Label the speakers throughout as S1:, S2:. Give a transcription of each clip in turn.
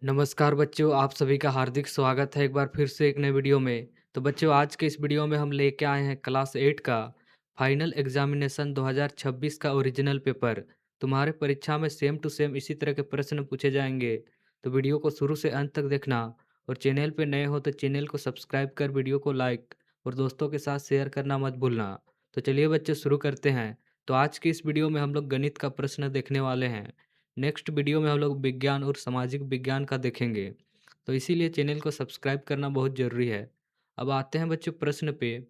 S1: नमस्कार बच्चों, आप सभी का हार्दिक स्वागत है एक बार फिर से एक नए वीडियो में। तो बच्चों आज के इस वीडियो में हम लेके आए हैं क्लास 8 का फाइनल एग्जामिनेशन 2026 का ओरिजिनल पेपर। तुम्हारे परीक्षा में सेम टू सेम इसी तरह के प्रश्न पूछे जाएंगे। तो वीडियो को शुरू से अंत तक देखना और चैनल पे नए हो तो चैनल को सब्सक्राइब कर वीडियो को लाइक और दोस्तों के साथ शेयर करना मत भूलना। तो चलिए बच्चों शुरू करते हैं। तो आज की इस वीडियो में हम लोग गणित का प्रश्न देखने वाले हैं। नेक्स्ट वीडियो में हम लोग विज्ञान और सामाजिक विज्ञान का देखेंगे। तो इसीलिए चैनल को सब्सक्राइब करना बहुत ज़रूरी है। अब आते हैं बच्चों प्रश्न पे।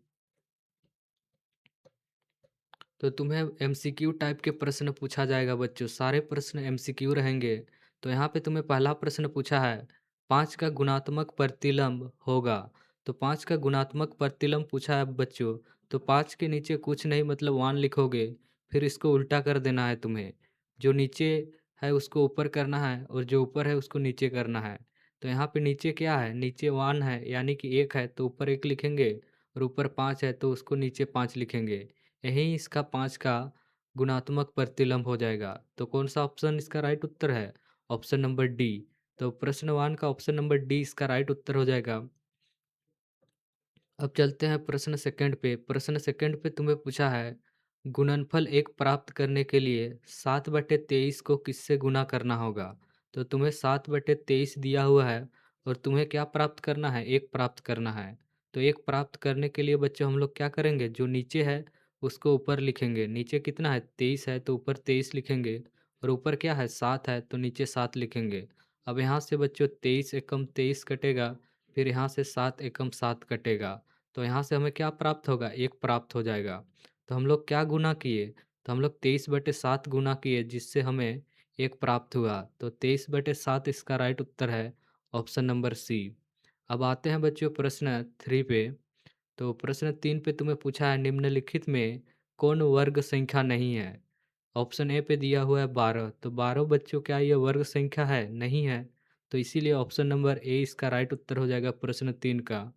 S1: तो तुम्हें एमसीक्यू टाइप के प्रश्न पूछा जाएगा बच्चों, सारे प्रश्न एमसीक्यू रहेंगे। तो यहाँ पे तुम्हें पहला प्रश्न पूछा है, 5 का गुणात्मक प्रतिलंब होगा। तो 5 का गुणात्मक प्रतिलंब पूछा है बच्चों। तो 5 के नीचे कुछ नहीं मतलब 1 लिखोगे, फिर इसको उल्टा कर देना है तुम्हें। जो नीचे है उसको ऊपर करना है और जो ऊपर है उसको नीचे करना है। तो यहाँ पे नीचे क्या है, नीचे 1 है यानी कि 1 है तो ऊपर 1 लिखेंगे, और ऊपर 5 है तो उसको नीचे 5 लिखेंगे। यही इसका 5 का गुणात्मक प्रतिलंब हो जाएगा। तो कौन सा ऑप्शन इसका राइट उत्तर है? Option number D. तो प्रश्न 1 का ऑप्शन नंबर डी इसका राइट उत्तर हो जाएगा। अब चलते हैं प्रश्न सेकंड पे। प्रश्न सेकंड पे तुम्हें पूछा है, गुणनफल 1 प्राप्त करने के लिए 7/23 को किससे गुना करना होगा। तो तुम्हें 7/23 दिया हुआ है और तुम्हें क्या प्राप्त करना है, 1 प्राप्त करना है। तो 1 प्राप्त करने के लिए बच्चों हम लोग क्या करेंगे, जो नीचे है उसको ऊपर लिखेंगे। नीचे कितना है, 23 है तो ऊपर 23 लिखेंगे, और ऊपर क्या है 7 है तो नीचे 7 लिखेंगे। अब यहाँ से बच्चों 23 एकम 23 कटेगा, फिर यहाँ से 7 एकम 7 कटेगा। तो यहाँ से हमें क्या प्राप्त होगा, 1 प्राप्त हो जाएगा। तो हम लोग क्या गुना किए, तो हम लोग 23/7 गुना किए जिससे हमें 1 प्राप्त हुआ। तो 23/7 इसका राइट उत्तर है, ऑप्शन नंबर सी। अब आते हैं बच्चों प्रश्न 3 पे। तो प्रश्न 3 पे तुम्हें पूछा है, निम्नलिखित में कौन वर्ग संख्या नहीं है। ऑप्शन ए पे दिया हुआ है 12। तो 12 बच्चों क्या ये वर्ग संख्या है? नहीं है। तो इसीलिए ऑप्शन नंबर ए इसका राइट उत्तर हो जाएगा प्रश्न 3 का।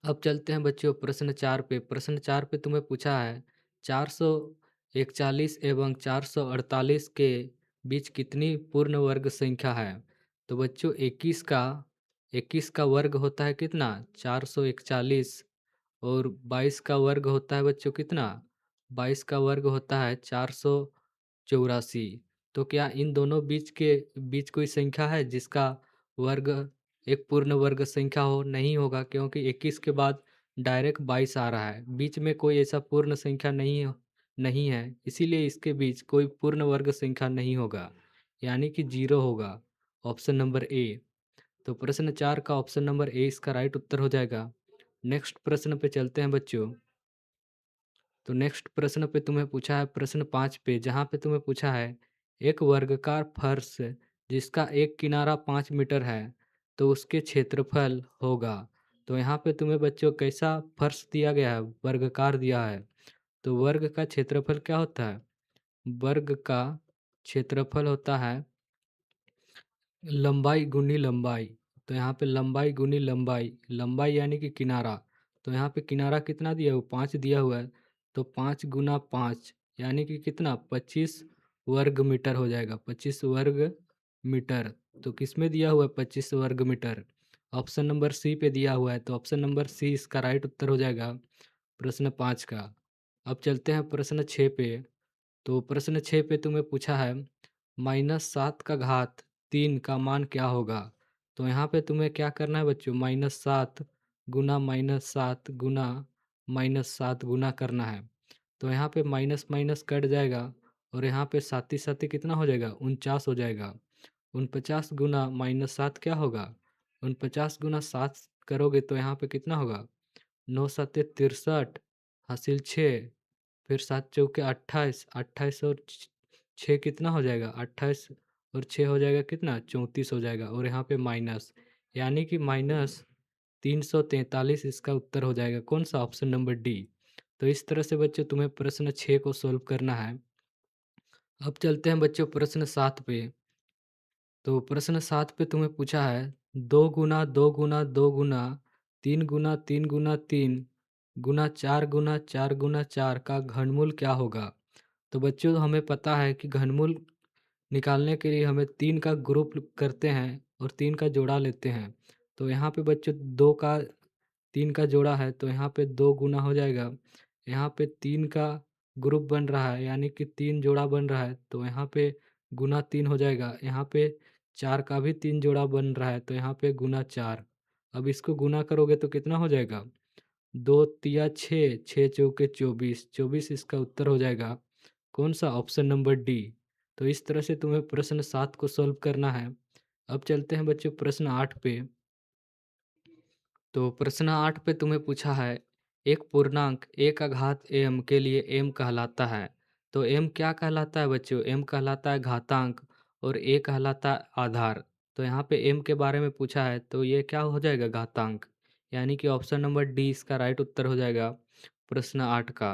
S1: अब चलते हैं बच्चों प्रश्न 4 पे। प्रश्न 4 पे तुम्हें पूछा है, 441 एवं 448 के बीच कितनी पूर्ण वर्ग संख्या है। तो बच्चों 21 का वर्ग होता है कितना, 441, और 22 का वर्ग होता है बच्चों कितना, 22 का वर्ग होता है 484। तो क्या इन दोनों बीच कोई संख्या है जिसका वर्ग एक पूर्ण वर्ग संख्या हो? नहीं होगा, क्योंकि 21 के बाद डायरेक्ट 22 आ रहा है। बीच में कोई ऐसा पूर्ण संख्या नहीं है, इसीलिए इसके बीच कोई पूर्ण वर्ग संख्या नहीं होगा, यानी कि 0 होगा। Option number A. तो प्रश्न 4 का ऑप्शन नंबर ए इसका राइट उत्तर हो जाएगा। नेक्स्ट प्रश्न पे चलते हैं बच्चों। तो नेक्स्ट प्रश्न पे तुम्हें पूछा है प्रश्न 5 पे, जहाँ पे तुम्हें पूछा है, एक वर्गाकार फर्श जिसका एक किनारा 5 मीटर है तो उसके क्षेत्रफल होगा। तो यहाँ पे तुम्हें बच्चों कैसा फर्श दिया गया है, वर्गाकार दिया है। तो वर्ग का क्षेत्रफल क्या होता है, वर्ग का क्षेत्रफल होता है लंबाई गुनी लंबाई। तो यहाँ पे लंबाई गुनी लंबाई, लंबाई यानी कि किनारा। तो यहाँ पे किनारा कितना दिया हुआ, 5 दिया हुआ है। तो 5 × 5 यानी कि कितना, 25 वर्ग मीटर हो जाएगा, 25 वर्ग मीटर। तो किस में दिया हुआ है, 25 वर्ग मीटर। ऑप्शन नंबर सी पे दिया हुआ है, तो ऑप्शन नंबर सी इसका राइट उत्तर हो जाएगा प्रश्न 5 का। अब चलते हैं प्रश्न 6 पे। तो प्रश्न 6 पे तुम्हें पूछा है, -7 का घात 3 का मान क्या होगा। तो यहाँ पे तुम्हें क्या करना है बच्चों, -7 गुना -7 गुना -7 गुना करना है। तो यहाँ पे माइनस माइनस कट जाएगा, और यहाँ पे साथी साथी कितना हो जाएगा, 49 हो जाएगा। 49 गुना -7 क्या होगा, 49 गुना 7 करोगे तो यहाँ पे कितना होगा, 9 × 7 = 63, हासिल 6, फिर 7 × 4 = 28, 28 और 6 कितना हो जाएगा, 28 और 6 हो जाएगा कितना, 34 हो जाएगा, और यहाँ पे माइनस, यानी कि -343 इसका उत्तर हो जाएगा। कौन सा, ऑप्शन नंबर डी। तो इस तरह से बच्चों तुम्हें प्रश्न 6 को सोल्व करना है। अब चलते हैं बच्चों प्रश्न 7 पे। तो प्रश्न 7 पे तुम्हें पूछा है, 2 × 2 × 2 × 3 × 3 × 3 गुना 4 × 4 × 4 का घनमूल क्या होगा। तो बच्चों हमें पता है कि घनमूल निकालने के लिए हमें 3 का ग्रुप करते हैं और 3 का जोड़ा लेते हैं। तो यहाँ पे बच्चों 2 का 3 का जोड़ा है तो यहाँ पे 2 गुना हो जाएगा। यहाँ पे 3 का ग्रुप बन रहा है यानी कि 3 जोड़ा बन रहा है तो यहाँ पे गुना 3 हो जाएगा। यहाँ पे 4 का भी 3 जोड़ा बन रहा है तो यहाँ पे गुना 4। अब इसको गुना करोगे तो कितना हो जाएगा? 2 तिया 6, 6 चौके 24, 24 इसका उत्तर हो जाएगा। कौन सा? Option number D. तो इस तरह से तुम्हें प्रश्न 7 को सॉल्व करना है। अब चलते हैं बच्चों प्रश्न 8 पे। तो प्रश्न 8 पे तुम्हें पूछा है एक पूर्णांक a का घात m के लिए m कहलाता है। तो m क्या कहलाता है बच्चों? m कहलाता है घातांक और a कहलाता है आधार। तो यहाँ पे m के बारे में पूछा है तो ये क्या हो जाएगा? घातांक। यानी कि ऑप्शन नंबर डी इसका राइट उत्तर हो जाएगा प्रश्न 8 का।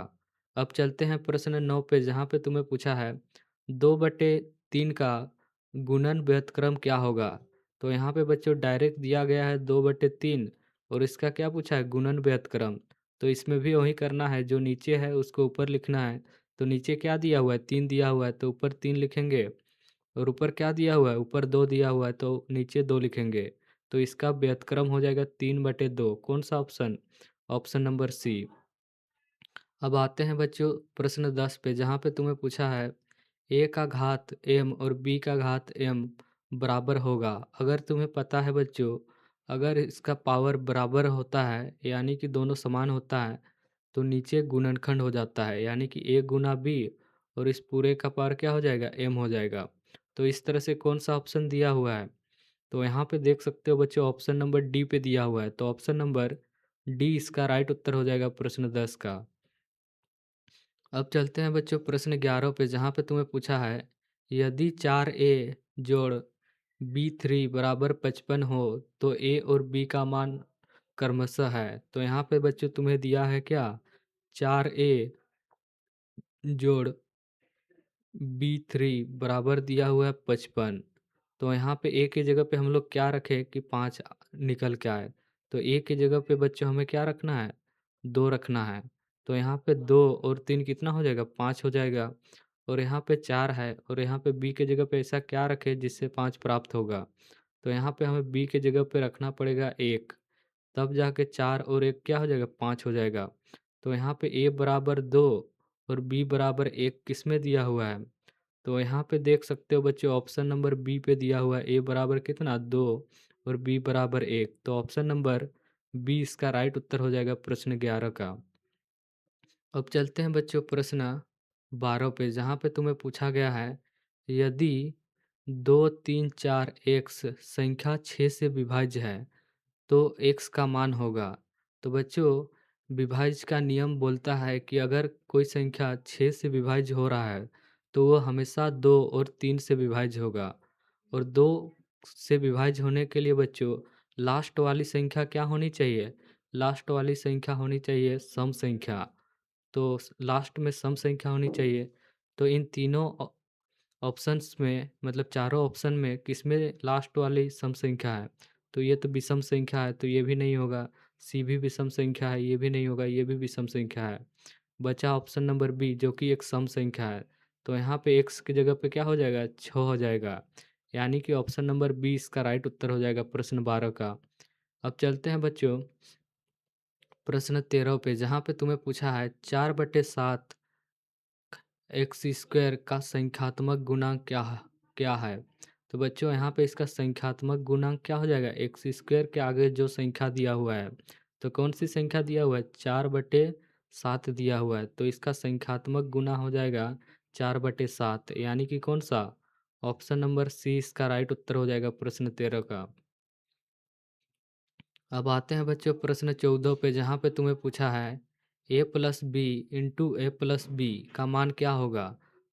S1: अब चलते हैं प्रश्न 9 पे जहाँ पे तुम्हें पूछा है 2/3 का गुणन व्युत्क्रम क्या होगा? तो यहाँ पे बच्चों डायरेक्ट दिया गया है 2/3 और इसका क्या पूछा है? गुणन व्युत्क्रम। तो इसमें भी वही करना है, जो नीचे है उसको ऊपर लिखना है। तो नीचे क्या दिया हुआ है? 3 दिया हुआ है तो ऊपर 3 लिखेंगे और ऊपर क्या दिया हुआ है? ऊपर 2 दिया हुआ है तो नीचे 2 लिखेंगे। तो इसका व्युत्क्रम हो जाएगा 3/2। कौन सा ऑप्शन? ऑप्शन नंबर सी। अब आते हैं बच्चों प्रश्न 10 पे जहाँ पे तुम्हें पूछा है a का घात m और b का घात m बराबर होगा। अगर तुम्हें पता है बच्चों, अगर इसका पावर बराबर होता है यानी कि दोनों समान होता है तो नीचे गुणनखंड हो जाता है यानी कि a गुना b और इस पूरे का पावर क्या हो जाएगा? m हो जाएगा। तो इस तरह से कौन सा ऑप्शन दिया हुआ है? तो यहाँ पे देख सकते हो बच्चों ऑप्शन नंबर डी पे दिया हुआ है तो ऑप्शन नंबर डी इसका राइट उत्तर हो जाएगा प्रश्न 10 का। अब चलते हैं बच्चों प्रश्न 11 पे जहाँ पे तुम्हें पूछा है यदि 4a जोड़ b3 बराबर 55 हो तो a और b का मान क्रमशः है। तो यहाँ पे बच्चों तुम्हें दिया है क्या? 4a जोड़ b3 बराबर दिया हुआ है 55। तो यहाँ पे a की जगह पे हम लोग क्या रखें कि 5 निकल के आए। तो a की जगह पे बच्चों हमें क्या रखना है? 2 रखना है। तो यहाँ पे 2 और 3 कितना हो जाएगा? 5 हो जाएगा। और यहाँ पे 4 है और यहाँ पे b की जगह पे ऐसा क्या रखें जिससे 5 प्राप्त होगा? तो यहाँ पे हमें b की जगह पे रखना पड़ेगा 1, तब जाके 4 और 1 क्या हो जाएगा? 5 हो जाएगा। तो यहाँ पे a बराबर 2 और b बराबर 1 किस में दिया हुआ है? तो यहाँ पे देख सकते हो बच्चों ऑप्शन नंबर बी पे दिया हुआ है। ए बराबर कितना? 2 और बी बराबर 1। तो ऑप्शन नंबर बी इसका राइट उत्तर हो जाएगा प्रश्न 11 का। अब चलते हैं बच्चों प्रश्न 12 पे जहाँ पे तुम्हें पूछा गया है यदि 2 3 4 एक्स संख्या 6 से विभाज्य है तो x का मान होगा। तो बच्चों विभाज्य का नियम बोलता है कि अगर कोई संख्या 6 से विभाज्य हो रहा है तो वो हमेशा 2 और 3 से विभाज्य होगा। और 2 से विभाज्य होने के लिए बच्चों लास्ट वाली संख्या क्या होनी चाहिए? लास्ट वाली संख्या होनी चाहिए सम संख्या। तो लास्ट में सम संख्या होनी चाहिए। तो इन तीनों ऑप्शंस में मतलब चारों ऑप्शन में किसमें लास्ट वाली सम संख्या है? तो ये तो विषम संख्या है तो ये भी नहीं होगा। सी भी विषम संख्या है, ये भी नहीं होगा, ये भी विषम संख्या है। बचा ऑप्शन नंबर बी जो कि एक सम संख्या है। तो यहाँ पे एक्स की जगह पे क्या हो जाएगा? 6 हो जाएगा। यानी कि ऑप्शन नंबर बी इसका राइट उत्तर हो जाएगा प्रश्न 12 का। अब चलते हैं बच्चों प्रश्न 13 पे जहाँ पे तुम्हें पूछा है 4/7 एक्स स्क्वायर का संख्यात्मक गुणांक क्या है? तो बच्चों यहाँ पे इसका संख्यात्मक गुणांक क्या हो जाएगा? एक्स स्क्वायर के आगे जो संख्या दिया हुआ है तो कौन सी संख्या दिया हुआ है? 4/7 दिया हुआ है तो इसका संख्यात्मक गुना हो जाएगा 4/7 यानी कि कौन सा? ऑप्शन नंबर सी इसका राइट उत्तर हो जाएगा प्रश्न 13 का। अब आते हैं बच्चों प्रश्न 14 पे जहाँ पे तुम्हें पूछा है a plus B into A plus B का मान क्या होगा?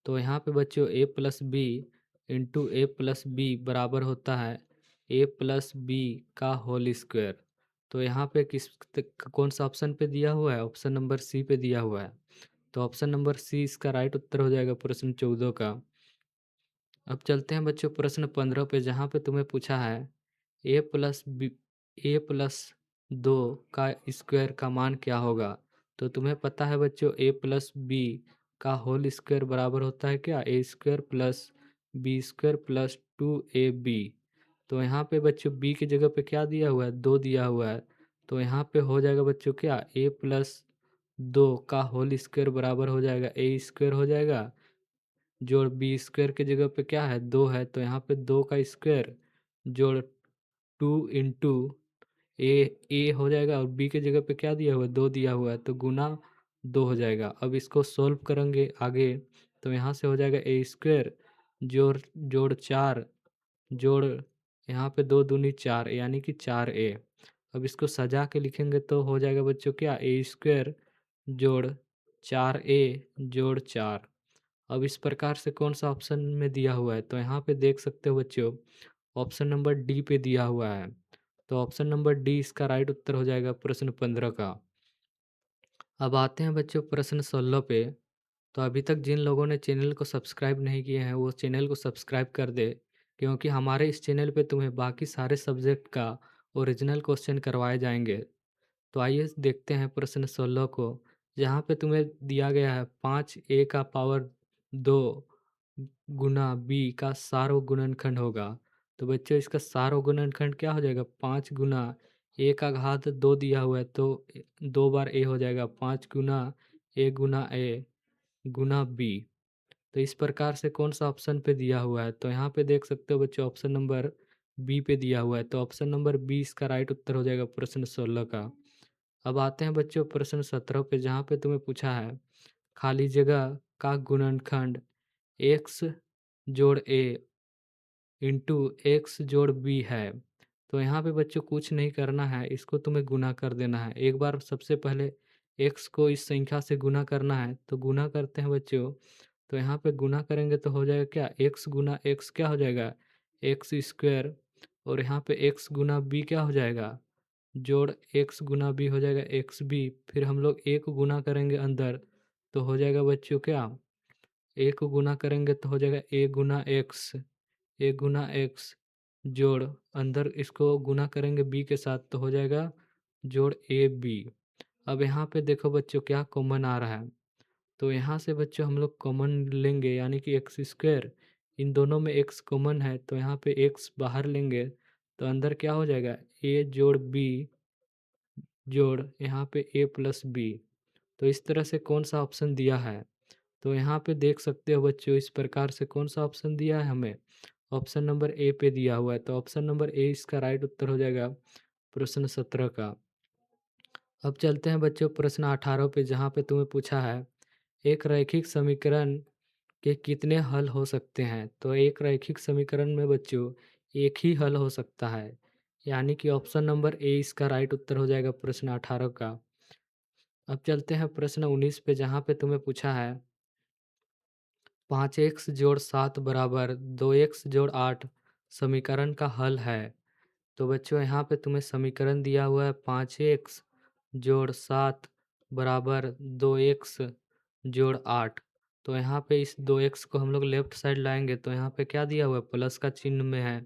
S1: तो यहाँ पे बच्चों a plus B into A plus B बराबर होता है a प्लस बी का होल स्क्वायर। तो यहाँ पे कौन सा ऑप्शन पे दिया हुआ है? ऑप्शन नंबर सी पे दिया हुआ है। तो ऑप्शन नंबर सी इसका राइट उत्तर हो जाएगा प्रश्न 14 का। अब चलते हैं बच्चों प्रश्न 15 पे जहाँ पे तुम्हें पूछा है ए प्लस बी ए प्लस 2 का स्क्वायर का मान क्या होगा? तो तुम्हें पता है बच्चों ए प्लस बी का होल स्क्वायर बराबर होता है क्या? A square plus B square plus 2ab। तो यहाँ पे बच्चों बी की जगह पे क्या दिया हुआ है, 2 दिया हुआ है। तो यहाँ पे हो जाएगा बच्चों क्या, a प्लस 2 का होल स्क्वायर बराबर हो जाएगा ए स्क्वायर हो जाएगा, जोड़ बी स्क्वायर की जगह पे क्या है, 2 है, तो यहाँ पे 2 का स्क्वायर जोड़ 2 इंटू ए हो जाएगा, और बी की जगह पे क्या दिया हुआ है, 2 दिया हुआ है, तो गुना 2 हो जाएगा। अब इसको सोल्व करेंगे आगे, तो यहाँ से हो जाएगा ए स्क्वायर जोड़ जोड़ 4 जोड़ यहाँ पे 2 दूनी 4 यानी कि 4a। अब इसको सजा के लिखेंगे तो हो जाएगा बच्चों क्या, ए स्क्वायर जोड़ 4a जोड़ 4। अब इस प्रकार से कौन सा ऑप्शन में दिया हुआ है, तो यहाँ पे देख सकते हो बच्चों, ऑप्शन नंबर डी पे दिया हुआ है। तो ऑप्शन नंबर डी इसका राइट उत्तर हो जाएगा प्रश्न 15 का। अब आते हैं बच्चों प्रश्न 16 पे। तो अभी तक जिन लोगों ने चैनल को सब्सक्राइब नहीं किए हैं वो चैनल को सब्सक्राइब कर दे, क्योंकि हमारे इस चैनल पे तुम्हें बाकी सारे सब्जेक्ट का ओरिजिनल क्वेश्चन करवाए जाएंगे। तो आइए देखते हैं प्रश्न 16 को, जहाँ पे तुम्हें दिया गया है 5a का पावर 2 गुना b का सार्वगुणनखंड होगा। तो बच्चों इसका सार्वगुणनखंड क्या हो जाएगा, 5 गुना a का घात 2 दिया हुआ है, तो 2 बार a हो जाएगा, 5 गुना a गुना b। तो इस प्रकार से कौन सा ऑप्शन पे दिया हुआ है, तो यहाँ पे देख सकते हो बच्चों ऑप्शन नंबर बी पे दिया हुआ है। तो ऑप्शन नंबर बी इसका राइट उत्तर हो जाएगा प्रश्न 16 का। अब आते हैं बच्चों प्रश्न 17 पे, जहाँ पे तुम्हें पूछा है खाली जगह का गुणनखंड एक्स जोड़ ए इंटू एक्स जोड़ बी है। तो यहाँ पे बच्चों कुछ नहीं करना है, इसको तुम्हें गुना कर देना है। एक बार सबसे पहले एक्स को इस संख्या से गुना करना है, तो गुना करते हैं बच्चों। तो यहाँ पे गुना करेंगे तो हो जाएगा क्या, एक्स गुना एक्स क्या हो जाएगा, एक्स स्क्वायर, और यहाँ पे एक्स गुना बी क्या हो जाएगा, जोड़ एक्स गुना बी हो जाएगा एक्स बी। फिर हम लोग ए को गुना करेंगे अंदर, तो हो जाएगा बच्चों क्या, ए को गुना करेंगे तो हो जाएगा ए गुना एक्स, ए गुना एक्स जोड़ अंदर इसको गुना करेंगे बी के साथ, तो हो जाएगा जोड़ ए बी। अब यहाँ पे देखो बच्चों क्या कॉमन आ रहा है, तो यहाँ से बच्चों हम लोग कॉमन लेंगे यानी कि एक्स स्क्वायर, इन दोनों में एक्स कॉमन है, तो यहाँ पे एक्स बाहर लेंगे, तो अंदर क्या हो जाएगा, ए जोड़ बी जोड़ यहाँ पे ए प्लस बी। तो इस तरह से कौन सा ऑप्शन दिया है, तो यहाँ पे देख सकते हो बच्चों इस प्रकार से कौन सा ऑप्शन दिया है हमें, ऑप्शन नंबर ए पे दिया हुआ है। तो ऑप्शन नंबर ए इसका राइट उत्तर हो जाएगा प्रश्न 17 का। अब चलते हैं बच्चों प्रश्न 18 पे, जहाँ पे तुम्हें पूछा है एक रैखिक समीकरण के कितने हल हो सकते हैं। तो एक रैखिक समीकरण में बच्चों एक ही हल हो सकता है, यानी कि ऑप्शन नंबर ए इसका राइट उत्तर हो जाएगा प्रश्न 18 का। अब चलते हैं प्रश्न 19 पे, जहाँ पे तुम्हें पूछा है 5x जोड़ 7 बराबर 2x जोड़ 8 समीकरण का हल है। तो बच्चों यहाँ पे तुम्हें समीकरण दिया हुआ है 5x जोड़ 7 बराबर 2x जोड़ 8। तो यहाँ पे इस 2x को हम लोग लेफ्ट साइड लाएंगे, तो यहाँ पे क्या दिया हुआ है, प्लस का चिन्ह में है,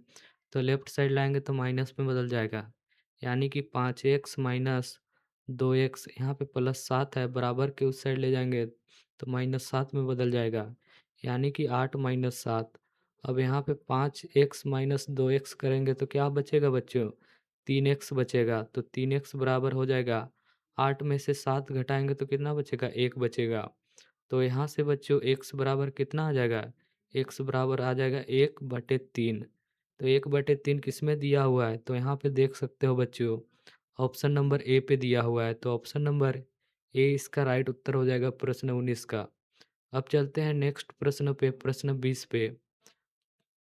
S1: तो लेफ्ट साइड लाएंगे तो माइनस में बदल जाएगा, यानी कि 5x माइनस 2x, यहाँ पे प्लस 7 है, बराबर के उस साइड ले जाएंगे तो माइनस 7 में बदल जाएगा, यानी कि 8 माइनस 7। अब यहाँ पे 5x माइनस 2x करेंगे तो क्या बचेगा बच्चों, 3x बचेगा। तो 3x बराबर हो जाएगा, 8 में से 7 घटाएंगे तो कितना बचेगा, 1 बचेगा। तो यहाँ से बच्चों x बराबर कितना आ जाएगा, x बराबर आ जाएगा 1/3। तो 1/3 किस में दिया हुआ है, तो यहाँ पे देख सकते हो बच्चों ऑप्शन नंबर ए पे दिया हुआ है। तो ऑप्शन नंबर ए इसका राइट उत्तर हो जाएगा प्रश्न 19 का। अब चलते हैं नेक्स्ट प्रश्न पे, प्रश्न 20 पे।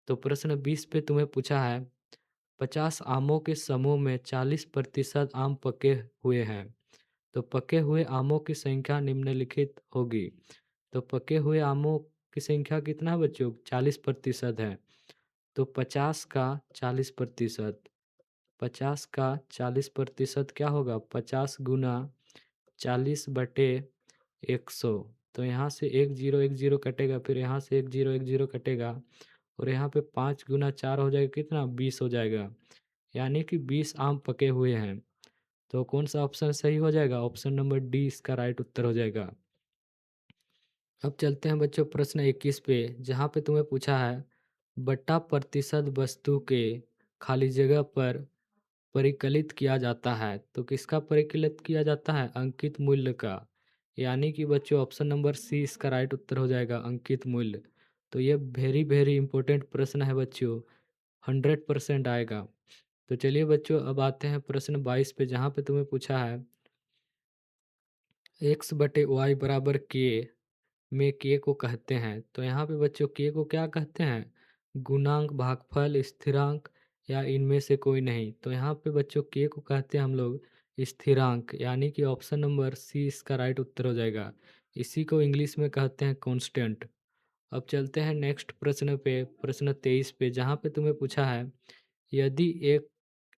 S1: तो प्रश्न 20 पे तुम्हें पूछा है 50 आमों के समूह में 40% आम पके हुए हैं। तो पके हुए आमों की संख्या निम्नलिखित होगी। तो पके हुए आमों की संख्या कितना है बच्चों, 40% है। तो 50 का 40%, 50 का 40% क्या होगा, 50 गुना 40/100। तो यहाँ से एक जीरो कटेगा, फिर यहाँ से एक जीरो कटेगा, और यहाँ पे 5 गुना 4 हो जाएगा कितना, 20 हो जाएगा, यानी कि 20 आम पके हुए हैं। तो कौन सा ऑप्शन सही हो जाएगा, ऑप्शन नंबर डी इसका राइट उत्तर हो जाएगा। अब चलते हैं बच्चों प्रश्न 21 पे, जहाँ पे तुम्हें पूछा है बटा प्रतिशत वस्तु के खाली जगह पर परिकलित किया जाता है। तो किसका परिकलित किया जाता है? अंकित मूल्य का। यानी कि बच्चों ऑप्शन नंबर सी इसका राइट उत्तर हो जाएगा, अंकित मूल्य। तो ये वेरी वेरी इंपॉर्टेंट प्रश्न है बच्चों, 100% आएगा। तो चलिए बच्चों अब आते हैं प्रश्न 22 पे, जहाँ पे तुम्हें पूछा है एक्स बटे वाई बराबर के में के को कहते हैं। तो यहाँ पे बच्चों के को क्या कहते हैं? गुणांक, भागफल, स्थिरांक या इनमें से कोई नहीं। तो यहाँ पे बच्चों के को कहते हैं हम लोग स्थिरांक, यानी कि ऑप्शन नंबर सी इसका राइट उत्तर हो जाएगा। इसी को इंग्लिश में कहते हैं कांस्टेंट। अब चलते हैं नेक्स्ट प्रश्न पे, प्रश्न 23 पे, जहाँ पे तुम्हें पूछा है यदि एक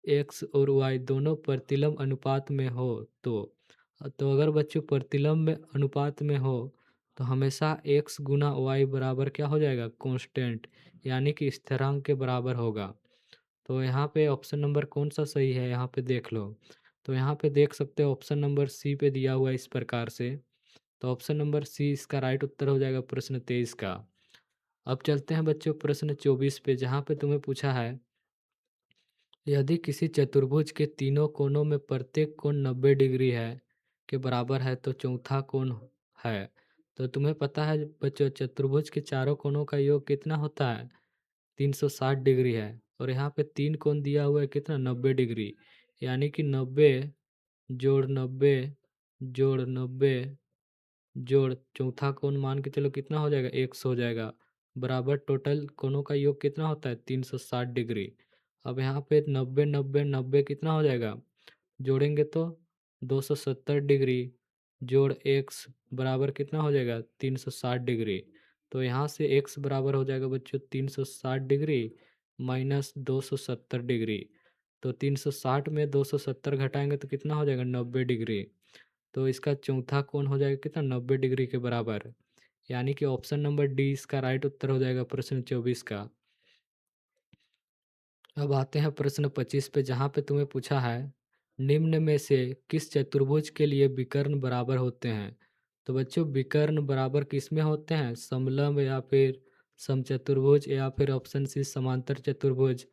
S1: एक्स और वाई दोनों प्रतिलोम अनुपात में हो तो अगर बच्चों प्रतिलोम में अनुपात में हो तो हमेशा एक्स गुना वाई बराबर क्या हो जाएगा? कांस्टेंट, यानी कि स्थिरांक के बराबर होगा। तो यहाँ पे ऑप्शन नंबर कौन सा सही है यहाँ पे देख लो। तो यहाँ पे देख सकते हो ऑप्शन नंबर सी पे दिया हुआ है इस प्रकार से। तो ऑप्शन नंबर सी इसका राइट उत्तर हो जाएगा प्रश्न 23 का। अब चलते हैं बच्चों प्रश्न 24 पे, जहाँ पे तुम्हें पूछा है यदि किसी चतुर्भुज के तीनों कोनों में प्रत्येक कोण 90 डिग्री है के बराबर है तो चौथा कोण है। तो तुम्हें पता है बच्चों चतुर्भुज के चारों कोणों का योग कितना होता है? 360 डिग्री है। और यहाँ पे तीन कोण दिया हुआ है कितना? 90 डिग्री। यानी कि 90 जोड़ 90 जोड़ 90 जोड़ चौथा कोण मान के चलो कितना हो जाएगा? 100 हो जाएगा। बराबर टोटल कोणों का योग कितना होता है? 360 डिग्री। अब यहाँ पे 90 90 90 कितना हो जाएगा? जोड़ेंगे तो 270 डिग्री जोड़ एक्स बराबर कितना हो जाएगा? 360 डिग्री। तो यहाँ से एक्स बराबर हो जाएगा बच्चों 360 डिग्री माइनस 270 डिग्री। तो 360 में 270 घटाएंगे तो कितना हो जाएगा? 90 डिग्री। तो इसका चौथा कोण हो जाएगा कितना? 90 डिग्री के बराबर। यानी कि ऑप्शन नंबर डी इसका राइट उत्तर हो जाएगा प्रश्न 24 का। अब आते हैं प्रश्न 25 पे, जहाँ पे तुम्हें पूछा है निम्न में से किस चतुर्भुज के लिए विकर्ण बराबर होते हैं। तो बच्चों विकर्ण बराबर किस में होते हैं? समलंब या फिर समचतुर्भुज या फिर ऑप्शन सी समांतर चतुर्भुज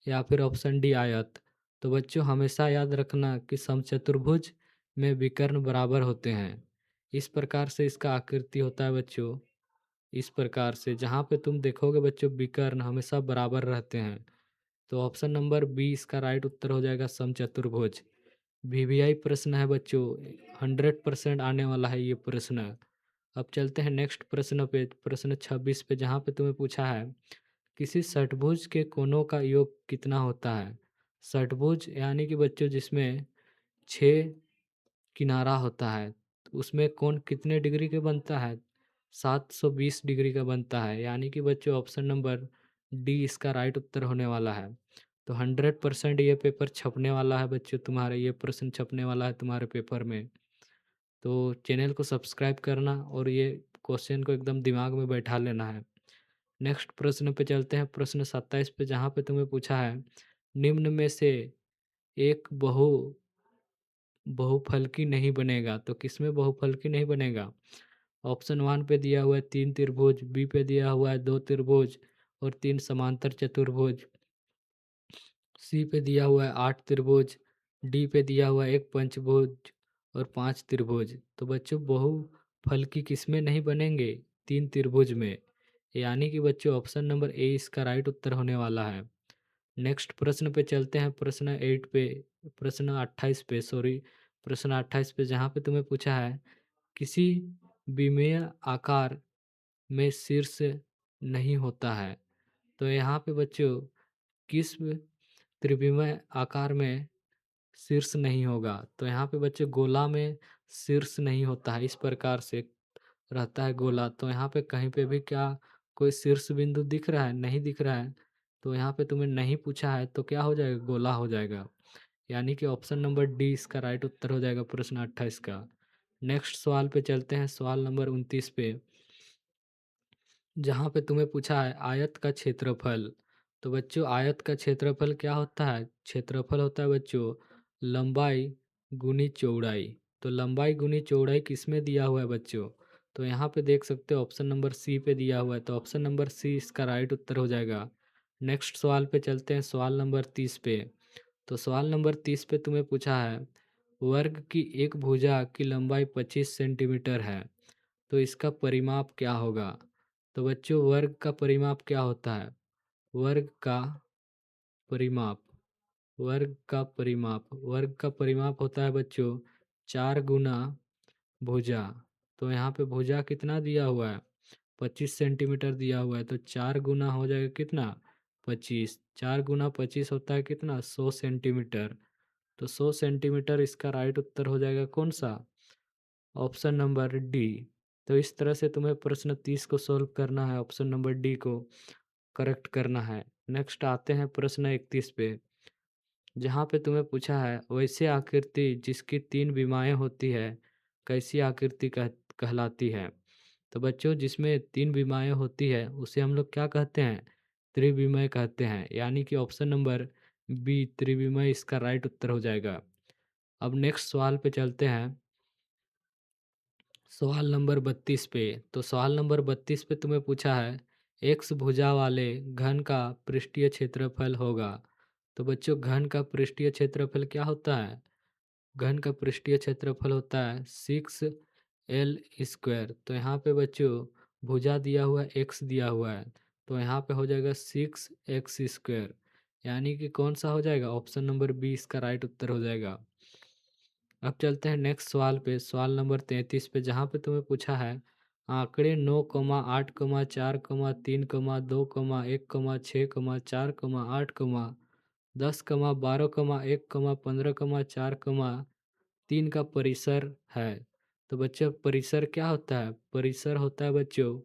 S1: या फिर ऑप्शन डी आयत। तो बच्चों हमेशा याद रखना कि समचतुर्भुज में विकर्ण बराबर होते हैं। इस प्रकार से इसका आकृति होता है बच्चों, इस प्रकार से जहाँ पे तुम देखोगे बच्चों विकर्ण हमेशा बराबर रहते हैं। तो ऑप्शन नंबर बी इसका राइट उत्तर हो जाएगा समचतुर्भुज। वीवीआई प्रश्न है बच्चों, 100% आने वाला है ये प्रश्न। अब चलते हैं नेक्स्ट प्रश्न पे, प्रश्न 26 पे, जहाँ पे तुम्हें पूछा है किसी षटभुज के कोणों का योग कितना होता है। षटभुज यानी कि बच्चों जिसमें 6 किनारा होता है, तो उसमें कोण कितने डिग्री के बनता है? 720 डिग्री का बनता है। यानी कि बच्चों ऑप्शन नंबर डी इसका राइट उत्तर होने वाला है। तो 100% ये पेपर छपने वाला है बच्चों, तुम्हारे ये प्रश्न छपने वाला है तुम्हारे पेपर में। तो चैनल को सब्सक्राइब करना और ये क्वेश्चन को एकदम दिमाग में बैठा लेना है। नेक्स्ट प्रश्न पे चलते हैं, प्रश्न 27 पे, जहाँ पे तुम्हें पूछा है निम्न में से एक बहुफलकी नहीं बनेगा। तो किसमें बहुफलकी नहीं बनेगा? ऑप्शन वन पे दिया हुआ है 3 त्रिभुज, बी पे दिया हुआ है 2 त्रिभुज और 3 समांतर चतुर्भुज, सी पे दिया हुआ है 8 त्रिभुज, डी पे दिया हुआ है 1 पंचभुज और 5 त्रिभुज। तो बच्चों बहुफलकी किसमें नहीं बनेंगे? 3 त्रिभुज में। यानी कि बच्चों ऑप्शन नंबर ए इसका राइट उत्तर होने वाला है। नेक्स्ट प्रश्न पे चलते हैं, प्रश्न 8 पे, प्रश्न 28 पे, सॉरी, प्रश्न 28 पे, जहाँ पे तुम्हें पूछा है किसी विमीय आकार में शीर्ष नहीं होता है। तो यहाँ पे बच्चों किस त्रिविमीय आकार में शीर्ष नहीं होगा? तो यहाँ पे बच्चों गोला में शीर्ष नहीं होता है, इस प्रकार से रहता है गोला। तो यहाँ पे कहीं पे भी क्या कोई शीर्ष बिंदु दिख रहा है? नहीं दिख रहा है। तो यहाँ पे तुम्हें नहीं पूछा है तो क्या हो जाएगा? गोला हो जाएगा। यानी कि ऑप्शन नंबर डी इसका राइट उत्तर हो जाएगा प्रश्न 28 का। नेक्स्ट सवाल पे चलते हैं, सवाल नंबर 29 पे, जहाँ पे तुम्हें पूछा है आयत का क्षेत्रफल। तो बच्चों आयत का क्षेत्रफल क्या होता है? क्षेत्रफल होता है बच्चों लंबाई गुनी चौड़ाई। तो लंबाई गुनी चौड़ाई किस में दिया हुआ है बच्चों? तो यहाँ पे देख सकते हो ऑप्शन नंबर सी पे दिया हुआ है। तो ऑप्शन नंबर सी इसका राइट उत्तर हो जाएगा नेक्स्ट सवाल पे चलते हैं, सवाल नंबर 30 पे। तो सवाल नंबर 30 पे तुम्हें पूछा है, वर्ग की एक भुजा की लंबाई 25 सेंटीमीटर है, तो इसका परिमाप क्या होगा? तो बच्चों, वर्ग का परिमाप क्या होता है? वर्ग का परिमाप, वर्ग का परिमाप होता है बच्चों 4 गुना भुजा। तो यहाँ पे भुजा कितना दिया हुआ है? 25 सेंटीमीटर दिया हुआ है, तो 4 गुना हो जाएगा कितना? 25। 4 गुना 25 होता है कितना? 100 सेंटीमीटर। तो 100 सेंटीमीटर इसका राइट उत्तर हो जाएगा कौन सा? Option number D. तो इस तरह से तुम्हें प्रश्न 30 को सॉल्व करना है, ऑप्शन नंबर डी को करेक्ट करना है। नेक्स्ट आते हैं प्रश्न 31 पे, जहाँ पे तुम्हें पूछा है, वैसे आकृति जिसकी 3 विमाएँ होती है, कैसी आकृति कहलाती है? तो बच्चों, जिसमें 3 विमाएँ होती है उसे हम लोग क्या कहते हैं? त्रिविमय कहते हैं, यानी कि ऑप्शन नंबर बी त्रिविमय इसका राइट उत्तर हो जाएगा। अब नेक्स्ट सवाल पे चलते हैं, सवाल नंबर 32 पे। तो सवाल नंबर 32 पे तुम्हें पूछा है, एक्स भुजा वाले घन का पृष्ठीय क्षेत्रफल होगा। तो बच्चों, घन का पृष्ठीय क्षेत्रफल क्या होता है? घन का पृष्ठीय क्षेत्रफल होता है 6l²। तो यहाँ पे बच्चों भुजा दिया हुआ है, एक्स दिया हुआ है, तो यहाँ पे हो जाएगा 6x², यानी कि कौन सा हो जाएगा? ऑप्शन नंबर बी इसका राइट उत्तर हो जाएगा। अब चलते हैं नेक्स्ट सवाल पे, सवाल नंबर 33 पे, जहाँ पे तुम्हें पूछा है, आंकड़े 9, 8, 4, 3, 2, 1, 6, 4, 8, 10, 12, 1, 15, 4, 3 का परिसर है। तो बच्चों, परिसर क्या होता है? परिसर होता है बच्चों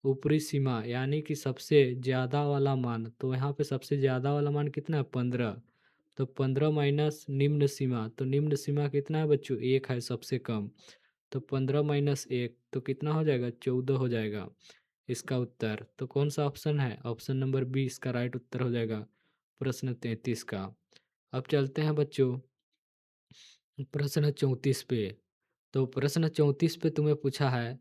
S1: ऊपरी सीमा, यानी कि सबसे ज़्यादा वाला मान। तो यहाँ पे सबसे ज़्यादा वाला मान कितना है? 15। तो 15 माइनस निम्न सीमा, तो निम्न सीमा कितना है बच्चों? 1 है सबसे कम। तो 15 माइनस 1 तो कितना हो जाएगा? 14 हो जाएगा इसका उत्तर। तो कौन सा ऑप्शन है? ऑप्शन नंबर बी इसका राइट उत्तर हो जाएगा प्रश्न 33 का। अब चलते हैं बच्चों प्रश्न 34 पे। तो प्रश्न 34 पे तुम्हें पूछा है,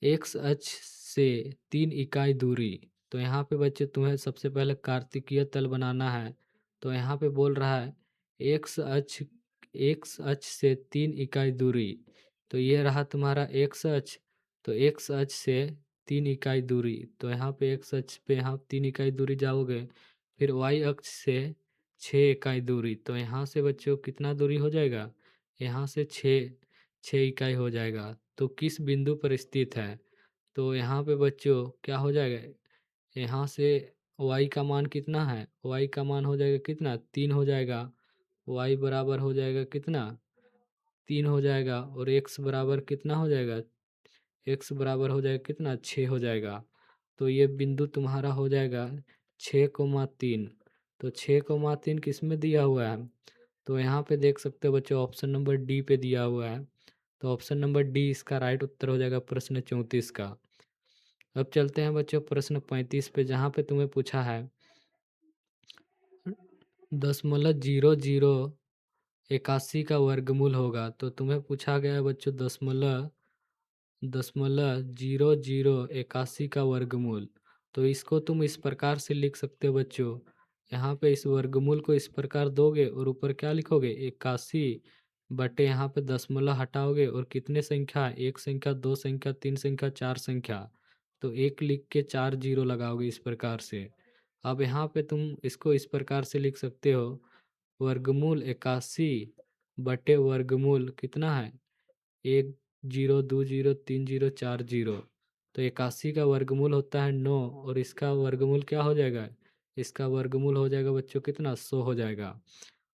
S1: एक्स अक्ष से 3 इकाई दूरी। तो यहाँ पे बच्चे तुम्हें सबसे पहले कार्तिकीय तल बनाना है। तो यहाँ पे बोल रहा है, एक्स अक्ष एक्स अक्ष से 3 इकाई दूरी। तो ये रहा तुम्हारा एक्स अक्ष। तो एक्स अक्ष से 3 इकाई दूरी, तो यहाँ पे एक्स अक्ष पे यहाँ 3 इकाई दूरी जाओगे। फिर वाई अक्ष से 6 इकाई दूरी। तो यहाँ से बच्चों कितना दूरी हो जाएगा? यहाँ से 6 इकाई हो जाएगा। तो किस बिंदु पर स्थित है? तो यहाँ पे बच्चों क्या हो जाएगा? यहाँ से y का मान कितना है? y का मान हो जाएगा कितना? 3 हो जाएगा। y बराबर हो जाएगा कितना? 3 हो जाएगा। और x बराबर कितना हो जाएगा? x बराबर हो जाएगा कितना? 6 हो जाएगा। तो ये बिंदु तुम्हारा हो जाएगा 6,3। तो 6,3 किस में दिया हुआ है? तो यहाँ पे देख सकते हो बच्चों, ऑप्शन नंबर डी पे दिया हुआ है। तो ऑप्शन नंबर डी इसका राइट उत्तर हो जाएगा प्रश्न 34 का। अब चलते हैं बच्चों प्रश्न 35 पे, जहाँ पे तुम्हें पूछा है, 0,0081 का वर्गमूल होगा। तो तुम्हें पूछा गया है बच्चों दशमलव 0081 का वर्गमूल। तो इसको तुम इस प्रकार से लिख सकते हो बच्चों, यहाँ पे इस वर्गमूल को इस प्रकार दोगे और ऊपर क्या लिखोगे? 81 बटे यहाँ पे दशमलव हटाओगे और कितने संख्या? एक संख्या, दो संख्या, तीन संख्या, चार संख्या। तो एक लिख के 4 जीरो लगाओगे इस प्रकार से। अब यहाँ पे तुम इसको इस प्रकार से लिख सकते हो, वर्गमूल 81 बटे वर्गमूल कितना है? 1, 0, 2, 0, 3, 0, 4, 0। तो 81 का वर्गमूल होता है 9, और इसका वर्गमूल क्या हो जाएगा? इसका वर्गमूल हो जाएगा बच्चों कितना? 100 हो जाएगा।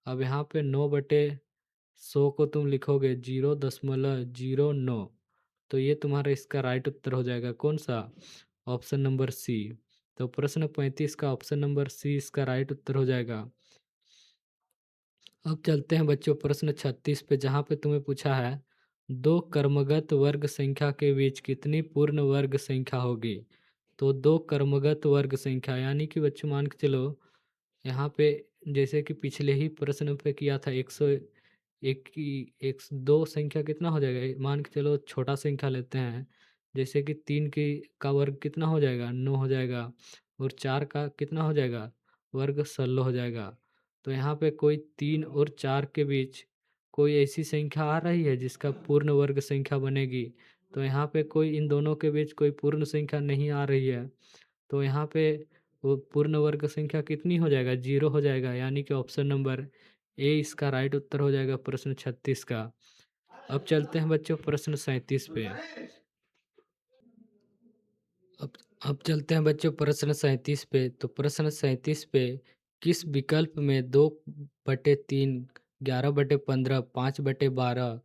S1: अब यहाँ पे 9/100 को तुम लिखोगे 0,09। तो ये तुम्हारा इसका राइट उत्तर हो जाएगा कौन सा? Option number C. तो प्रश्न 35 का ऑप्शन नंबर सी इसका राइट उत्तर हो जाएगा। अब चलते हैं बच्चों प्रश्न 36 पे, जहाँ पे तुम्हें पूछा है, दो क्रमगत वर्ग संख्या के बीच कितनी पूर्ण वर्ग संख्या होगी? तो दो क्रमगत वर्ग संख्या, यानी कि बच्चों मान के चलो, यहाँ पे जैसे कि पिछले ही प्रश्न पे किया था, 101 की एक दो संख्या कितना हो जाएगा? मान के चलो छोटा संख्या लेते हैं, जैसे कि 3 की का वर्ग कितना हो जाएगा? 9 हो जाएगा। और 4 का कितना हो जाएगा, वर्ग 16 हो जाएगा। तो यहाँ पे कोई 3 और 4 के बीच कोई ऐसी संख्या आ रही है जिसका पूर्ण वर्ग संख्या बनेगी। तो यहाँ पे कोई इन दोनों के बीच कोई पूर्ण संख्या नहीं आ रही है। तो यहाँ पे वो पूर्ण वर्ग संख्या कितनी हो जाएगा, 0 हो जाएगा, यानी कि ऑप्शन नंबर ए इसका राइट उत्तर हो जाएगा प्रश्न 36 का। अब चलते हैं बच्चों प्रश्न 37 पे। अब अब चलते हैं बच्चों प्रश्न 37 पे। तो प्रश्न 37 पे किस विकल्प में 2/3, 11/15, 5/12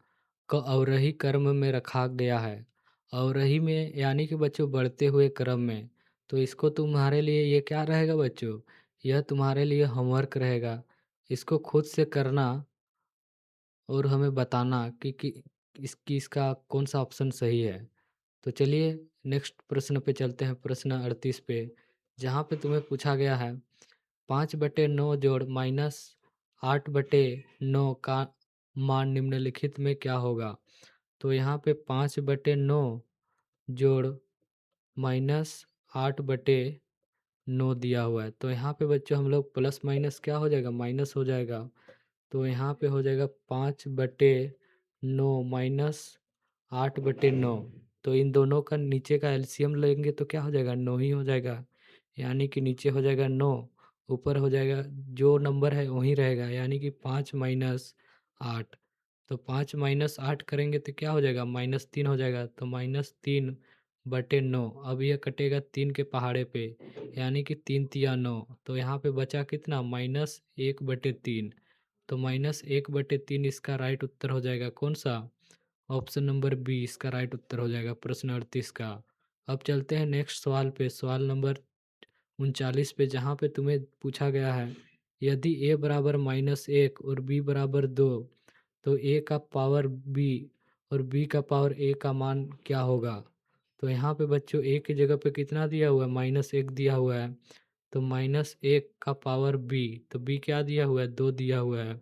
S1: का अवरही क्रम में रखा गया है? अवरही में यानी कि बच्चों बढ़ते हुए क्रम में। तो इसको तुम्हारे लिए ये क्या रहेगा बच्चों, यह तुम्हारे लिए होमवर्क रहेगा। इसको खुद से करना और हमें बताना कि इसका कौन सा ऑप्शन सही है। तो चलिए नेक्स्ट प्रश्न पे चलते हैं, प्रश्न 38 पे, जहाँ पे तुम्हें पूछा गया है 5/9 जोड़ माइनस 8/9 का मान निम्नलिखित में क्या होगा? तो यहाँ पे 5/9 जोड़ माइनस 8/9 दिया हुआ है। तो यहाँ पे बच्चों हम लोग प्लस माइनस क्या हो जाएगा, माइनस हो जाएगा। तो यहाँ पे हो जाएगा 5/9 माइनस 8/9। तो इन दोनों का नीचे का एलसीएम लेंगे तो क्या हो जाएगा, 9 ही हो जाएगा। यानी कि नीचे हो जाएगा 9, ऊपर हो जाएगा जो नंबर है वही रहेगा, यानी कि 5 माइनस 8। तो 5 माइनस 8 करेंगे तो क्या हो जाएगा, -3 हो जाएगा। तो -3/9। अब यह कटेगा 3 के पहाड़े पे, यानी कि 3 तिया 9। तो यहाँ पे बचा कितना, -1/3। तो -1/3 इसका राइट उत्तर हो जाएगा कौन सा, ऑप्शन नंबर बी इसका राइट उत्तर हो जाएगा प्रश्न 38 का। अब चलते हैं नेक्स्ट सवाल पे, सवाल नंबर 39 पे, जहाँ पे तुम्हें पूछा गया है यदि a बराबर -1 और b बराबर 2, तो a का पावर b और b का पावर a का मान क्या होगा? तो यहाँ पे बच्चों a की जगह पे कितना दिया हुआ है, -1 दिया हुआ है। तो -1 का पावर b, तो b क्या दिया हुआ है, 2 दिया हुआ है,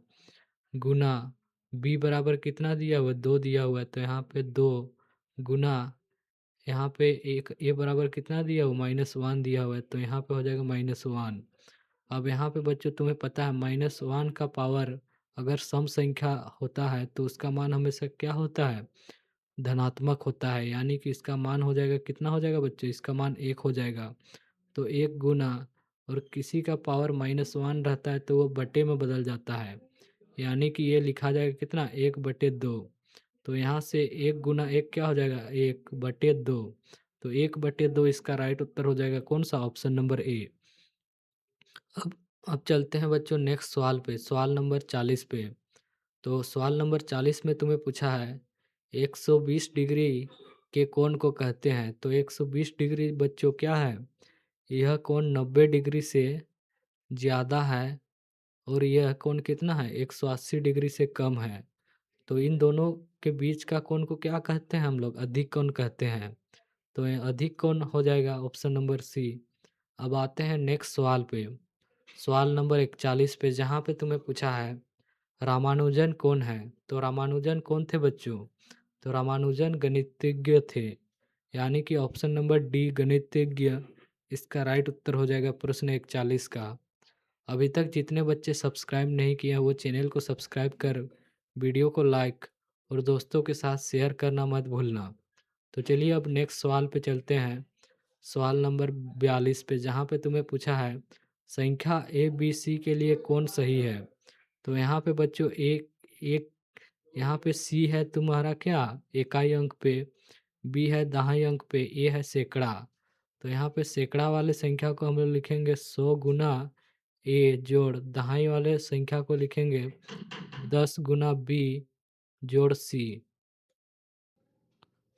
S1: गुना b बराबर कितना दिया हुआ है, 2 दिया हुआ है। तो यहाँ पे 2 गुना यहाँ पे एक ए बराबर कितना दिया हुआ, -1 दिया हुआ है। तो यहाँ पे हो जाएगा -1। अब यहाँ पे बच्चों तुम्हें पता है -1 का पावर अगर सम संख्या होता है तो उसका मान हमेशा क्या होता है, धनात्मक होता है। यानी कि इसका मान हो जाएगा, कितना हो जाएगा बच्चों, इसका मान 1 हो जाएगा। तो 1 गुना, और किसी का पावर -1 रहता है तो वो बटे में बदल जाता है, यानी कि ये लिखा जाएगा कितना, 1/2। तो यहाँ से 1 गुना 1 क्या हो जाएगा, 1/2। तो 1/2 इसका राइट उत्तर हो जाएगा कौन सा, ऑप्शन नंबर ए। अब अब चलते हैं बच्चों नेक्स्ट सवाल पे, सवाल नंबर 40 पे। तो सवाल नंबर 40 में तुम्हें पूछा है 120 डिग्री के कोण को कहते हैं। तो 120 डिग्री बच्चों क्या है, यह कोण 90 डिग्री से ज़्यादा है, और यह कोण कितना है, 180 डिग्री से कम है। तो इन दोनों के बीच का कोण को क्या कहते हैं हम लोग, अधिक कोण कहते हैं। तो ये अधिक कोण हो जाएगा ऑप्शन नंबर सी। अब आते हैं नेक्स्ट सवाल पे, सवाल नंबर 41 पे, जहाँ पे तुम्हें पूछा है रामानुजन कौन है? तो रामानुजन कौन थे बच्चों? तो रामानुजन गणितज्ञ थे, यानी कि ऑप्शन नंबर डी गणितज्ञ इसका राइट उत्तर हो जाएगा प्रश्न 41 का। अभी तक जितने बच्चे सब्सक्राइब नहीं किए हैं वो चैनल को सब्सक्राइब कर वीडियो को लाइक और दोस्तों के साथ शेयर करना मत भूलना। तो चलिए अब नेक्स्ट सवाल पे चलते हैं, सवाल नंबर 42 पे, जहाँ पे तुम्हें पूछा है संख्या ए बी सी के लिए कौन सही है? तो यहाँ पे बच्चों एक एक यहाँ पे सी है तुम्हारा क्या, इकाई अंक पे, बी है दहाई अंक पे, ए है सैकड़ा। तो यहाँ पे सैकड़ा वाले संख्या को हम लोग लिखेंगे 100 गुना ए जोड़ दहाई वाले संख्या को लिखेंगे 10 गुना बी जोड़ सी।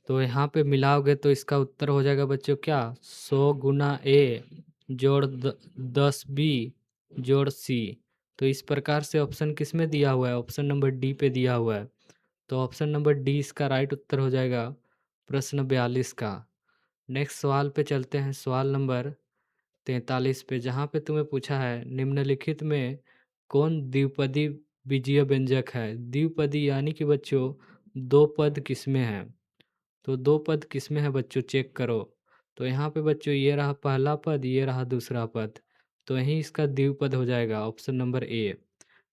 S1: तो यहाँ पे मिलाओगे तो इसका उत्तर हो जाएगा बच्चों क्या, 100 गुना ए जोड़ 10 बी जोड़ सी। तो इस प्रकार से ऑप्शन किस में दिया हुआ है, ऑप्शन नंबर डी पे दिया हुआ है। तो ऑप्शन नंबर डी इसका राइट उत्तर हो जाएगा प्रश्न 42 का। नेक्स्ट सवाल पे चलते हैं, सवाल नंबर 43 पे, जहाँ पे तुम्हें पूछा है निम्नलिखित में कौन द्विपदी बीजीय व्यंजक है? द्विपदी यानी कि बच्चों दो पद किसमें हैं? तो दो पद किसमें है बच्चों, चेक करो। तो यहाँ पे बच्चों ये रहा पहला पद, ये रहा दूसरा पद, तो यही इसका द्विपद हो जाएगा, ऑप्शन नंबर ए।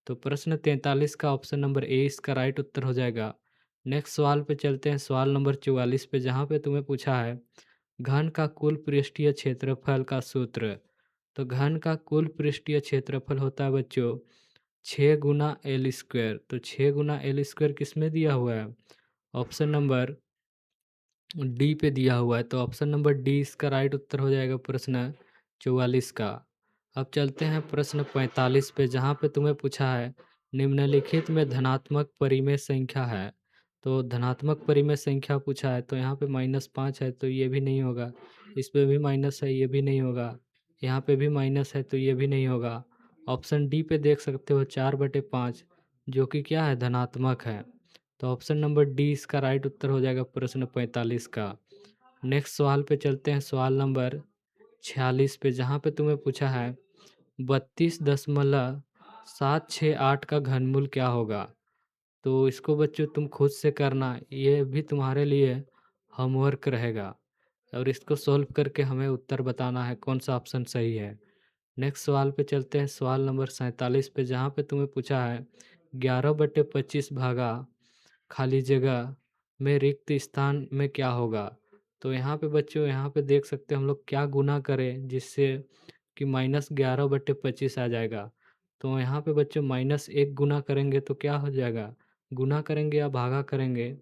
S1: तो प्रश्न 43 का ऑप्शन नंबर ए इसका राइट उत्तर हो जाएगा। नेक्स्ट सवाल पे चलते हैं, सवाल नंबर 44 पे, जहाँ पे तुम्हें पूछा है घन का कुल पृष्ठीय क्षेत्रफल का सूत्र। तो घन का कुल पृष्ठीय क्षेत्रफल होता है बच्चों 6 गुना एल स्क्वायर। तो 6 गुना एल स्क्वायर किस में दिया हुआ है? ऑप्शन नंबर डी पे दिया हुआ है। तो ऑप्शन नंबर डी इसका राइट उत्तर हो जाएगा प्रश्न 44 का। अब चलते हैं प्रश्न 45 पे, जहाँ पे तुम्हें पूछा है निम्नलिखित में धनात्मक परिमेय संख्या है। तो धनात्मक परिमेय संख्या पूछा है, तो यहाँ पे -5 है तो ये भी नहीं होगा, इस पे भी माइनस है ये भी नहीं होगा, यहाँ पे भी माइनस है तो ये भी नहीं होगा। ऑप्शन डी पे देख सकते हो 4/5, जो कि क्या है, धनात्मक है। तो ऑप्शन नंबर डी इसका राइट उत्तर हो जाएगा प्रश्न 45 का। नेक्स्ट सवाल पे चलते हैं, सवाल नंबर 46 पे, जहाँ पे तुम्हें पूछा है 32.768 का घनमूल क्या होगा। तो इसको बच्चों तुम खुद से करना, ये भी तुम्हारे लिए होमवर्क रहेगा, और इसको सॉल्व करके हमें उत्तर बताना है कौन सा ऑप्शन सही है। नेक्स्ट सवाल पे चलते हैं, सवाल नंबर 47 पे, जहाँ पे तुम्हें पूछा है 11/25 भागा खाली जगह में रिक्त स्थान में क्या होगा। तो यहाँ पे बच्चों, यहाँ पे देख सकते हैं हम लोग क्या गुना करें जिससे कि -11/25 आ जाएगा। तो यहाँ पे बच्चों -1 गुना करेंगे तो क्या हो जाएगा, गुना करेंगे या भागा करेंगे,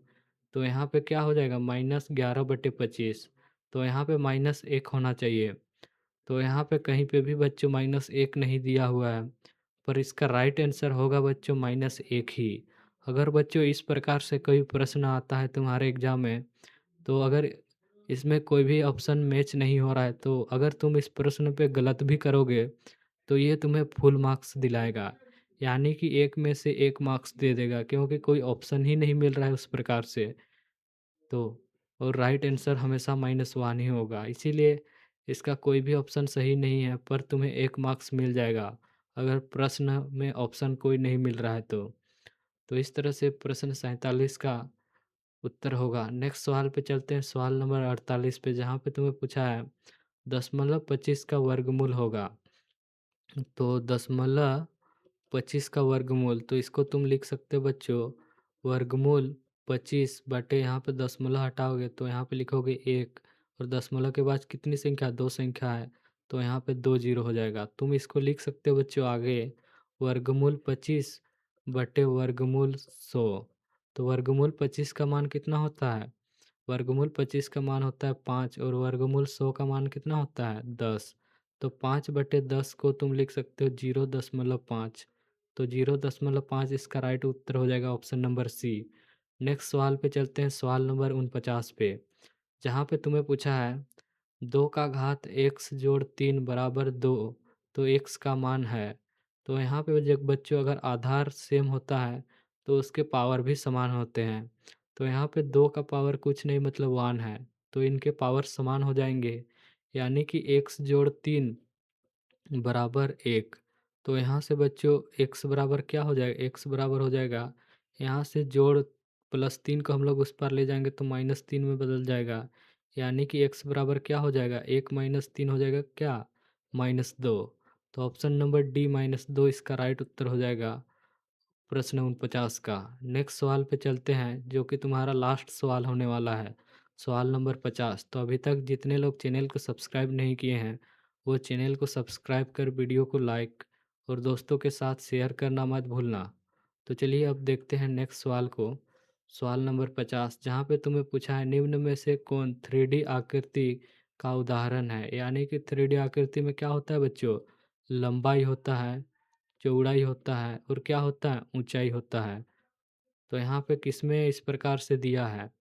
S1: तो यहाँ पे क्या हो जाएगा, -11/25। तो यहाँ पे -1 होना चाहिए। तो यहाँ पे कहीं पे भी बच्चों -1 नहीं दिया हुआ है, पर इसका राइट आंसर होगा बच्चों -1 ही। अगर बच्चों इस प्रकार से कोई प्रश्न आता है तुम्हारे एग्जाम में, तो अगर इसमें कोई भी ऑप्शन मैच नहीं हो रहा है, तो अगर तुम इस प्रश्न पे गलत भी करोगे तो ये तुम्हें फुल मार्क्स दिलाएगा, यानी कि 1 में से 1 मार्क्स दे देगा, क्योंकि कोई ऑप्शन ही नहीं मिल रहा है उस प्रकार से। तो और राइट आंसर हमेशा -1 ही होगा, इसीलिए इसका कोई भी ऑप्शन सही नहीं है, पर तुम्हें 1 मार्क्स मिल जाएगा अगर प्रश्न में ऑप्शन कोई नहीं मिल रहा है तो। तो इस तरह से प्रश्न 47 का उत्तर होगा। नेक्स्ट सवाल पे चलते हैं, सवाल नंबर 48 पे, जहाँ पे तुम्हें पूछा है 10.25 का वर्गमूल होगा। तो 10.25 का वर्गमूल, तो इसको तुम लिख सकते हो बच्चों, वर्गमूल 25 बटे यहाँ पे दशमलव हटाओगे तो यहाँ पे लिखोगे 1, और दशमलव के बाद कितनी संख्या, 2 संख्या है, तो यहाँ पे 2 जीरो हो जाएगा। तुम इसको लिख सकते हो बच्चों आगे, वर्गमूल 25 बटे वर्गमूल 100। तो वर्गमूल 25 का मान कितना होता है, वर्गमूल 25 का मान होता है 5, और वर्गमूल 100 का मान कितना होता है 10। तो 5/10 को तुम लिख सकते हो 0.5। तो 0.5 इसका राइट उत्तर हो जाएगा ऑप्शन नंबर सी। नेक्स्ट सवाल पे चलते हैं, सवाल नंबर 49 पे, जहाँ पे तुम्हें पूछा है 2 का घात x जोड़ 3 बराबर 2, तो x का मान है। तो यहाँ पे जब बच्चों अगर आधार सेम होता है तो उसके पावर भी समान होते हैं। तो यहाँ पे 2 का पावर कुछ नहीं मतलब 1 है, तो इनके पावर समान हो जाएंगे, यानी कि x जोड़ 3 बराबर 1। तो यहाँ से बच्चों x बराबर क्या हो जाएगा, x बराबर हो जाएगा, यहाँ से जोड़ +3 को हम लोग उस पार ले जाएंगे तो -3 में बदल जाएगा, यानी कि x बराबर क्या हो जाएगा, 1 - 3 हो जाएगा क्या, -2। तो ऑप्शन नंबर डी -2 इसका राइट उत्तर हो जाएगा प्रश्न 49 का। नेक्स्ट सवाल पे चलते हैं, जो कि तुम्हारा लास्ट सवाल होने वाला है, सवाल नंबर 50। तो अभी तक जितने लोग चैनल को सब्सक्राइब नहीं किए हैं, वो चैनल को सब्सक्राइब कर वीडियो को लाइक और दोस्तों के साथ शेयर करना मत भूलना। तो चलिए अब देखते हैं नेक्स्ट सवाल को, सवाल नंबर 50, जहाँ पे तुम्हें पूछा है निम्न में से कौन 3D आकृति का उदाहरण है। यानी कि 3D आकृति में क्या होता है बच्चों, लंबाई होता है, चौड़ाई होता है, और क्या होता है, ऊंचाई होता है। तो यहाँ पे किसमें इस प्रकार से दिया है,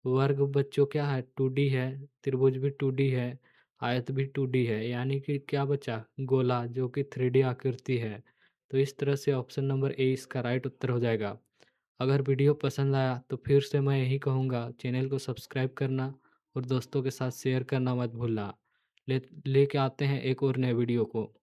S1: वर्ग बच्चों क्या है, 2D है, त्रिभुज भी 2D है, आयत भी 2D है, यानी कि क्या बचा, गोला, जो कि 3D आकृति है। तो इस तरह से ऑप्शन नंबर ए इसका राइट उत्तर हो जाएगा। अगर वीडियो पसंद आया तो फिर से मैं यही कहूँगा, चैनल को सब्सक्राइब करना और दोस्तों के साथ शेयर करना मत भूलना। लेके आते हैं एक और नए वीडियो को।